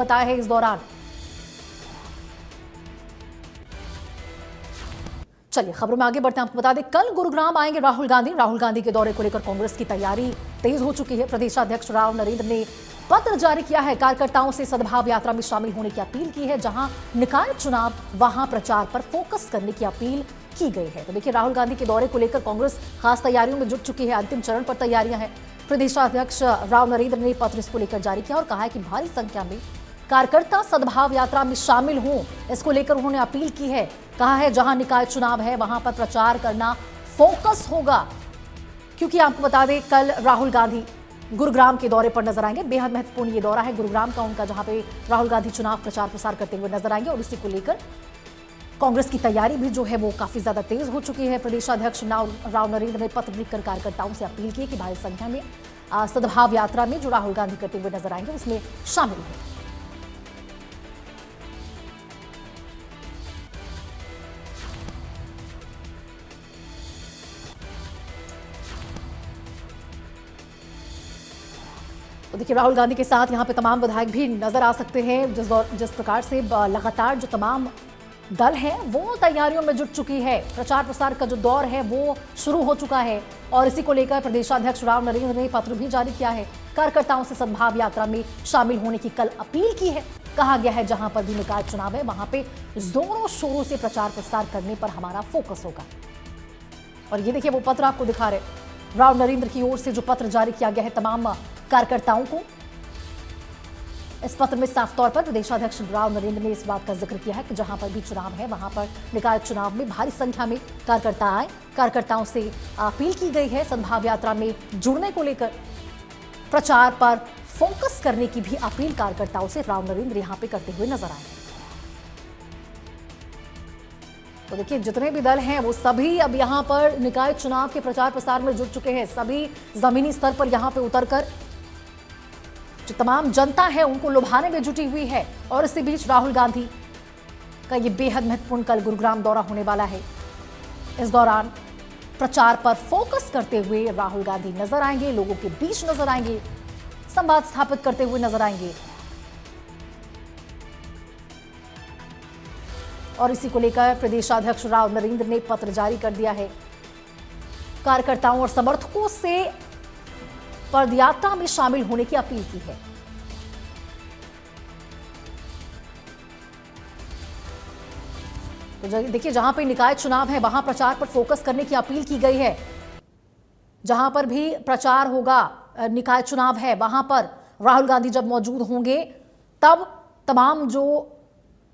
बताया है इस दौरान। चलिए खबरों में आगे बढ़ते हैं। आपको बता दें कल गुरुग्राम आएंगे राहुल गांधी। राहुल गांधी के दौरे को लेकर कांग्रेस की तैयारी तेज हो चुकी है। प्रदेशाध्यक्ष राव नरेंद्र ने पत्र जारी किया है, कार्यकर्ताओं से सद्भाव यात्रा में शामिल होने की अपील की है। जहां निकाय चुनाव वहां प्रचार पर फोकस करने की अपील की गई है। तो देखिए राहुल गांधी के दौरे को लेकर कांग्रेस खास तैयारियों में जुट चुकी है। अंतिम चरण पर तैयारियां हैं। प्रदेशाध्यक्ष राव नरेंद्र ने पत्र इसको लेकर जारी किया और कहा है कि भारी संख्या में कार्यकर्ता सद्भाव यात्रा में शामिल हों, इसको लेकर उन्होंने अपील की है। कहा है जहां निकाय चुनाव है वहां पर प्रचार करना फोकस होगा, क्योंकि आपको बता दें कल राहुल गांधी गुरुग्राम के दौरे पर नजर आएंगे। बेहद महत्वपूर्ण ये दौरा है गुरुग्राम का उनका, जहां पे राहुल गांधी चुनाव प्रचार प्रसार करते हुए नजर आएंगे। और इसी को लेकर कांग्रेस की तैयारी भी जो है वो काफी ज्यादा तेज हो चुकी है। प्रदेशाध्यक्ष राव नरेंद्र ने पत्र लिखकर कार्यकर्ताओं से अपील की कि भारी संख्या में सद्भाव यात्रा में जो राहुल गांधी करते हुए नजर आएंगे उसमें शामिल हो। तो देखिए राहुल गांधी के साथ यहाँ पे तमाम विधायक भी नजर आ सकते हैं। जिस प्रकार से लगातार जो तमाम दल है वो तैयारियों में जुट चुकी है। प्रचार प्रसार का जो दौर है वो शुरू हो चुका है और इसी को लेकर प्रदेशाध्यक्ष राव नरेंद्र ने पत्र भी जारी किया है। कार्यकर्ताओं से सद्भाव यात्रा में शामिल होने की कल अपील की है। कहा गया है जहां पर भी निकाय चुनाव है वहां पे जोरों शोरों से प्रचार प्रसार करने पर हमारा फोकस होगा। और ये देखिए वो पत्र आपको दिखा रहे, राव नरेंद्र की ओर से जो पत्र जारी किया गया है तमाम कार्यकर्ताओं को। इस पत्र में साफ तौर पर प्रदेशाध्यक्ष राव नरेंद्र ने इस बात का जिक्र किया है कि जहां पर भी चुनाव है वहां पर निकाय चुनाव में भारी संख्या में कार्यकर्ता आए। कार्यकर्ताओं से अपील की गई है सद्भाव यात्रा में जुड़ने को लेकर, प्रचार पर फोकस करने की भी अपील कार्यकर्ताओं से राव नरेंद्र यहां पे करते हुए नजर आए। तो देखिए जितने भी दल हैं वो सभी अब यहां पर निकाय चुनाव के प्रचार प्रसार में जुट चुके हैं। सभी जमीनी स्तर पर यहां पे उतरकर जो तमाम जनता है उनको लुभाने में जुटी हुई है। और इसी बीच राहुल गांधी का ये बेहद महत्वपूर्ण कल गुरुग्राम दौरा होने वाला है। इस दौरान प्रचार पर फोकस करते हुए राहुल गांधी नजर आएंगे, लोगों के बीच नजर आएंगे, संवाद स्थापित करते हुए नजर आएंगे। और इसी को लेकर प्रदेशाध्यक्ष राव नरेंद्र ने पत्र जारी कर दिया है। कार्यकर्ताओं और समर्थकों से पदयात्रा में शामिल होने की अपील की है। तो देखिए जहां पे निकाय चुनाव है वहां प्रचार पर फोकस करने की अपील की गई है। जहां पर भी प्रचार होगा, निकाय चुनाव है वहां पर राहुल गांधी जब मौजूद होंगे तब तमाम जो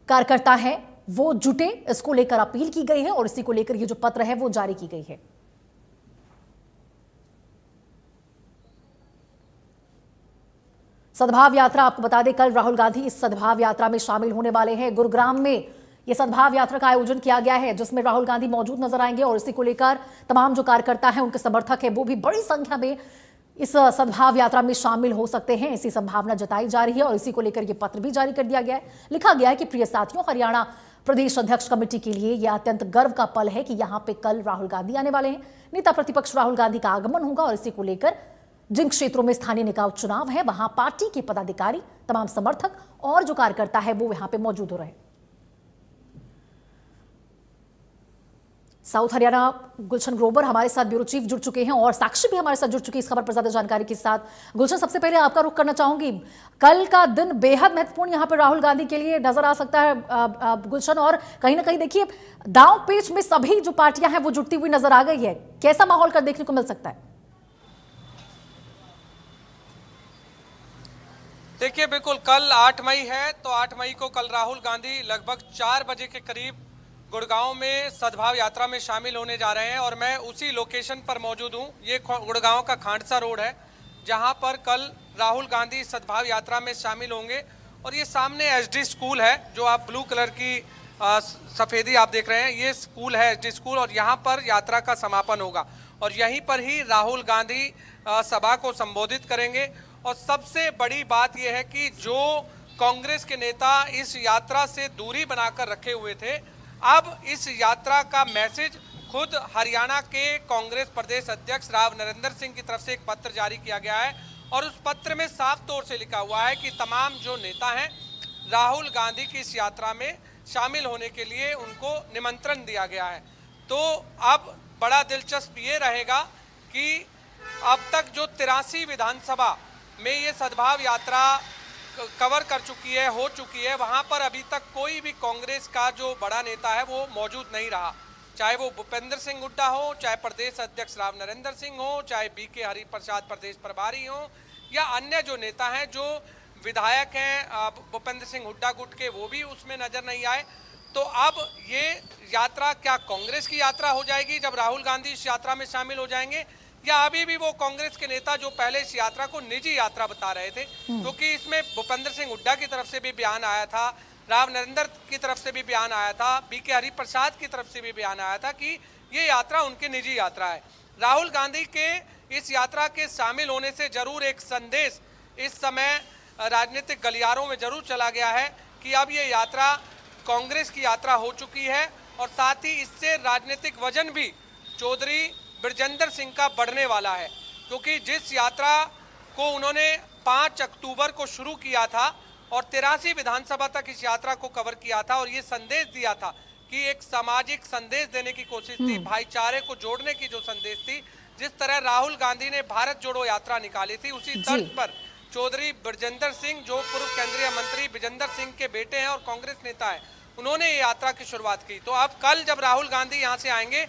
कार्यकर्ता है वो जुटे, इसको लेकर अपील की गई है। और इसी को लेकर ये जो पत्र है वो जारी की गई है। सद्भाव यात्रा आपको बता दें कल राहुल गांधी इस सद्भाव यात्रा में शामिल होने वाले हैं। गुरुग्राम में यह सद्भाव यात्रा का आयोजन किया गया है जिसमें राहुल गांधी मौजूद नजर आएंगे। और इसी को लेकर तमाम जो कार्यकर्ता हैं उनके समर्थक हैं वो भी बड़ी संख्या में इस सद्भाव यात्रा में शामिल हो सकते हैं, ऐसी संभावना जताई जा रही है। और इसी को लेकर यह पत्र भी जारी कर दिया गया है। लिखा गया है कि प्रिय साथियों, हरियाणा प्रदेश अध्यक्ष कमेटी के लिए यह अत्यंत गर्व का पल है कि यहां पे कल राहुल गांधी आने वाले हैं। नेता प्रतिपक्ष राहुल गांधी का आगमन होगा और इसी को लेकर जिन क्षेत्रों में स्थानीय निकाय चुनाव है वहां पार्टी के पदाधिकारी, तमाम समर्थक और जो कार्यकर्ता है वो यहां पे मौजूद हो रहे हैं। साउथ हरियाणा गुलशन ग्रोवर हमारे साथ ब्यूरो चीफ जुड़ चुके हैं और साक्षी भी हमारे साथ जुड़ चुकी है इस खबर पर ज्यादा जानकारी के साथ। गुलशन, सबसे पहले आपका रुख करना चाहूंगी, कल का दिन बेहद महत्वपूर्ण यहां पर राहुल गांधी के लिए नजर आ सकता है गुलशन, और कहीं ना कहीं देखिए दांव पेच में सभी जो पार्टियां हैं वो जुटती हुई नजर आ गई है। कैसा माहौल कर देखने को मिल सकता है? देखिए बिल्कुल कल 8 मई है, तो 8 मई को कल राहुल गांधी लगभग 4 बजे के करीब गुड़गांव में सद्भाव यात्रा में शामिल होने जा रहे हैं। और मैं उसी लोकेशन पर मौजूद हूं। ये गुड़गांव का खांडसा रोड है जहां पर कल राहुल गांधी सद्भाव यात्रा में शामिल होंगे। और ये सामने एसडी स्कूल है, जो आप ब्लू कलर की सफ़ेदी आप देख रहे हैं, ये स्कूल है एसडी स्कूल। और यहाँ पर यात्रा का समापन होगा और यहीं पर ही राहुल गांधी सभा को संबोधित करेंगे। और सबसे बड़ी बात यह है कि जो कांग्रेस के नेता इस यात्रा से दूरी बनाकर रखे हुए थे, अब इस यात्रा का मैसेज खुद हरियाणा के कांग्रेस प्रदेश अध्यक्ष राव नरेंद्र सिंह की तरफ से एक पत्र जारी किया गया है। और उस पत्र में साफ तौर से लिखा हुआ है कि तमाम जो नेता हैं राहुल गांधी की इस यात्रा में शामिल होने के लिए उनको निमंत्रण दिया गया है। तो अब बड़ा दिलचस्प ये रहेगा कि अब तक जो 83 विधानसभा में ये सद्भाव यात्रा कवर कर चुकी है, हो चुकी है, वहाँ पर अभी तक कोई भी कांग्रेस का जो बड़ा नेता है वो मौजूद नहीं रहा। चाहे वो भूपेंद्र सिंह हुड्डा हो, चाहे प्रदेश अध्यक्ष राव नरेंद्र सिंह हो, चाहे बीके हरिप्रसाद प्रदेश प्रभारी हो, या अन्य जो नेता हैं, जो विधायक हैं भूपेंद्र सिंह हुड्डा गुट के, वो भी उसमें नजर नहीं आए। तो अब ये यात्रा क्या कांग्रेस की यात्रा हो जाएगी जब राहुल गांधी इस यात्रा में शामिल हो जाएंगे, या अभी भी वो कांग्रेस के नेता जो पहले इस यात्रा को निजी यात्रा बता रहे थे, क्योंकि इसमें भूपेंद्र सिंह हुड्डा की तरफ से भी बयान आया था, राव नरेंद्र की तरफ से भी बयान आया था, बीके हरिप्रसाद की तरफ से भी बयान आया था कि ये यात्रा उनकी निजी यात्रा है। राहुल गांधी के इस यात्रा के शामिल होने से जरूर एक संदेश इस समय राजनीतिक गलियारों में जरूर चला गया है कि अब ये यात्रा कांग्रेस की यात्रा हो चुकी है, और साथ ही इससे राजनीतिक वजन भी चौधरी बृजेंद्र सिंह का बढ़ने वाला है, क्योंकि जिस यात्रा को उन्होंने 5 अक्टूबर को शुरू किया था और 83 विधानसभा तक इस यात्रा को कवर किया था और ये संदेश दिया था कि एक सामाजिक संदेश देने की कोशिश थी, भाईचारे को जोड़ने की जो संदेश थी, जिस तरह राहुल गांधी ने भारत जोड़ो यात्रा निकाली थी, उसी तर्ज पर चौधरी बृजेंद्र सिंह, जो पूर्व केंद्रीय मंत्री बृजेंद्र सिंह के बेटे हैं और कांग्रेस नेता है, उन्होंने ये यात्रा की शुरुआत की। तो अब कल जब राहुल गांधी यहाँ से आएंगे,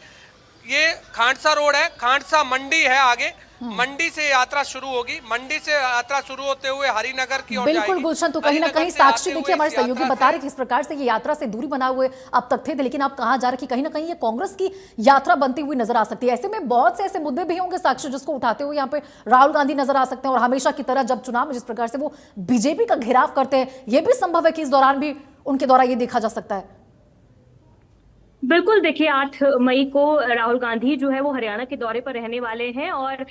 ये खांडसा रोड है, खांडसा मंडी है, आगे मंडी से यात्रा शुरू होगी, मंडी से यात्रा शुरू होते हुए हरिनगर की ओर जाएगी। बिल्कुल गुलशन, तो कहीं ना कहीं साक्षी देखिए हमारे सहयोगी बता रहे कि इस प्रकार से ये यात्रा से दूरी बनाए हुए अब तक थे, लेकिन अब कहा जा रहा है कि कहीं ना कहीं ये कांग्रेस की यात्रा बनती हुई नजर आ सकती है। ऐसे में बहुत से ऐसे मुद्दे भी होंगे साक्षी जिसको उठाते हुए यहाँ पे राहुल गांधी नजर आ सकते हैं, और हमेशा की तरह जब चुनाव में जिस प्रकार से वो बीजेपी का घेराव करते हैं, ये भी संभव है कि इस दौरान भी उनके द्वारा ये देखा जा सकता है। बिल्कुल, देखिए 8 मई को राहुल गांधी जो है वो हरियाणा के दौरे पर रहने वाले हैं, और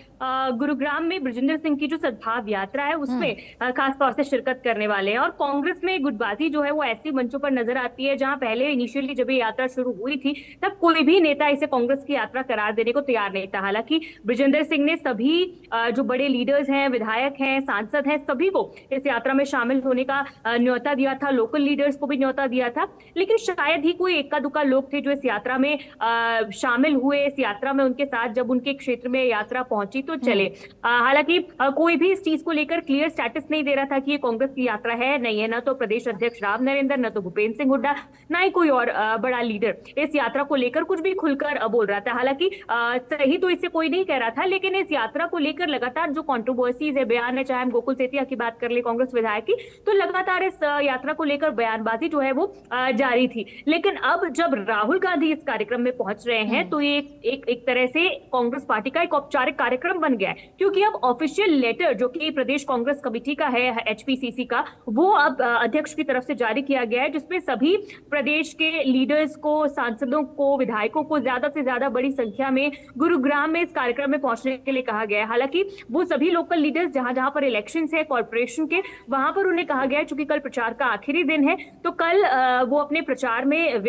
गुरुग्राम में बृजेंद्र सिंह की जो सद्भाव यात्रा है उसमें खास तौर से शिरकत करने वाले हैं। और कांग्रेस में गुटबाजी जो है वो ऐसी मंचों पर नजर आती है जहां पहले इनिशियली जब ये यात्रा शुरू हुई थी तब कोई भी नेता इसे कांग्रेस की यात्रा करार देने को तैयार नहीं था। हालांकि बृजेंद्र सिंह ने सभी जो बड़े लीडर्स हैं, विधायक हैं, सांसद हैं, सभी को इस यात्रा में शामिल होने का न्योता दिया था, लोकल लीडर्स को भी न्योता दिया था, लेकिन शायद ही कोई इक्का दुक्का लोग थे जो इस यात्रा में शामिल हुए। इस यात्रा में उनके साथ जब उनके क्षेत्र में यात्रा पहुंची तो चले। हालांकि कोई भी इस चीज को लेकर क्लियर स्टेटस नहीं दे रहा था कि ये कांग्रेस की यात्रा है नहीं है, ना तो प्रदेश अध्यक्ष राव नरेंद्र, ना तो भूपेंद्र सिंह हुड्डा, ना ही कोई और बड़ा लीडर इस यात्रा को लेकर कुछ भी खुलकर बोल रहा था। हालांकि सही तो इससे कोई नहीं कह रहा था, लेकिन इस यात्रा को लेकर लगातार जो कॉन्ट्रोवर्सीज है, बयान है, चाहे हम गोकुल सेतिया की बात कर ले कांग्रेस विधायक की, तो लगातार इस यात्रा को लेकर बयानबाजी जो है वो जारी थी। लेकिन अब जब राहुल गांधी इस कार्यक्रम में पहुंच रहे हैं तो ये एक तरह से कांग्रेस पार्टी का एक औपचारिक कार्यक्रम बन गया है, क्योंकि अब ऑफिशियल लेटर जो कि प्रदेश कांग्रेस कमेटी का है, एचपीसीसी का, वो अब अध्यक्ष की तरफ से जारी किया गया है, जिसमें सभी प्रदेश के लीडर्स को, सांसदों को, विधायकों को ज्यादा से ज्यादा बड़ी संख्या में गुरुग्राम में इस कार्यक्रम में पहुंचने के लिए कहा गया है। हालांकि वो सभी लोकल लीडर्स जहां जहां पर इलेक्शन है कॉर्पोरेशन के, वहां पर उन्हें कहा गया है, चूंकि कल प्रचार का आखिरी दिन है, तो कल वो अपने प्रचार में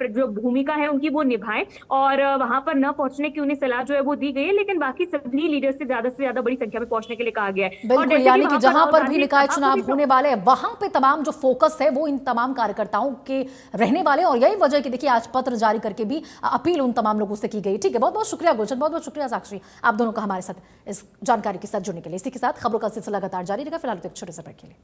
जो भूमिका है उनकी वो निभाएं, और वहां पर न पहुंचने की उन्हें सलाह जो है वो दी गई है, लेकिन बाकी सभी लीडर्स से ज्यादा बड़ी संख्या में पहुंचने के लिए कहा गया है। बिल्कुल, यानी कि जहां पर भी निकाय चुनाव होने वाले हैं वहां पे तमाम जो फोकस है वो इन तमाम कार्यकर्ताओं के रहने वाले, और यही वजह कि देखिए आज पत्र जारी करके भी अपील उन तमाम लोगों से की गई। ठीक है, बहुत बहुत शुक्रिया गुलशन, बहुत बहुत शुक्रिया साक्षी, आप दोनों का हमारे साथ इस जानकारी के साथ जुड़ने के लिए। इसी के साथ खबरों का सिलसिला लगातार जारी रहेगा। फिलहाल एक छोटे से ब्रेक के लिए